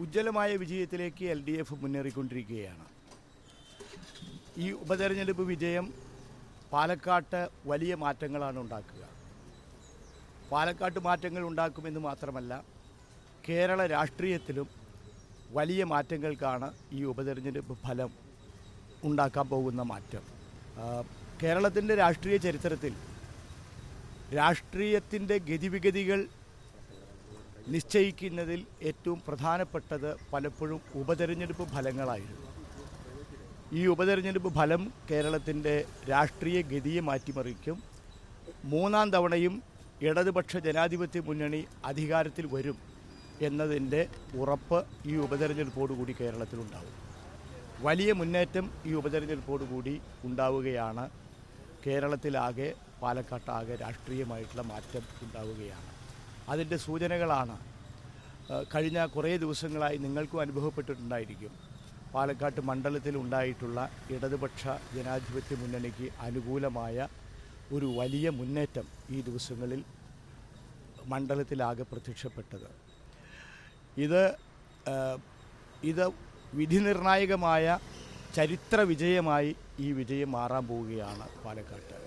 ഉജ്ജ്വലമായ വിജയത്തിലേക്ക് LDF മുന്നേറിക്കൊണ്ടിരിക്കുകയാണ്. ഈ ഉപതെരഞ്ഞെടുപ്പ് വിജയം പാലക്കാട്ട് വലിയ മാറ്റങ്ങളാണ് ഉണ്ടാക്കുക. പാലക്കാട്ട് മാറ്റങ്ങൾ ഉണ്ടാക്കുമെന്ന് മാത്രമല്ല, കേരള രാഷ്ട്രീയത്തിലും വലിയ മാറ്റങ്ങൾക്കാണ് ഈ ഉപതെരഞ്ഞെടുപ്പ് ഫലം ഉണ്ടാക്കാൻ പോകുന്ന മാറ്റം. കേരളത്തിൻ്റെ രാഷ്ട്രീയ ചരിത്രത്തിൽ രാഷ്ട്രീയത്തിൻ്റെ ഗതിവിഗതികൾ നിശ്ചയിക്കുന്നതിൽ ഏറ്റവും പ്രധാനപ്പെട്ടത് പലപ്പോഴും ഉപതെരഞ്ഞെടുപ്പ് ഫലങ്ങളായിരുന്നു. ഈ ഉപതെരഞ്ഞെടുപ്പ് ഫലം കേരളത്തിൻ്റെ രാഷ്ട്രീയ ഗതിയെ മാറ്റിമറിക്കും. മൂന്നാം തവണയും ഇടതുപക്ഷ ജനാധിപത്യ മുന്നണി അധികാരത്തിൽ വരും എന്നതിൻ്റെ ഉറപ്പ് ഈ ഉപതെരഞ്ഞെടുപ്പോടുകൂടി കേരളത്തിലുണ്ടാവും. വലിയ മുന്നേറ്റം ഈ ഉപതെരഞ്ഞെടുപ്പോടുകൂടി ഉണ്ടാവുകയാണ്. കേരളത്തിലാകെ പാലക്കാട്ടാകെ രാഷ്ട്രീയമായിട്ടുള്ള മാറ്റം ഉണ്ടാവുകയാണ്. അതിൻ്റെ സൂചനകളാണ് കഴിഞ്ഞ കുറേ ദിവസങ്ങളായി നിങ്ങൾക്കും അനുഭവപ്പെട്ടിട്ടുണ്ടായിരിക്കും. പാലക്കാട്ട് മണ്ഡലത്തിൽ ഉണ്ടായിട്ടുള്ള ഇടതുപക്ഷ ജനാധിപത്യ മുന്നണിക്ക് അനുകൂലമായ ഒരു വലിയ മുന്നേറ്റം ഈ ദിവസങ്ങളിൽ മണ്ഡലത്തിലാകെ പ്രത്യക്ഷപ്പെട്ടത്. ഇത് വിധിനിർണായകമായ ചരിത്ര വിജയമായി ഈ വിജയം മാറാൻ പോവുകയാണ് പാലക്കാട്ട്.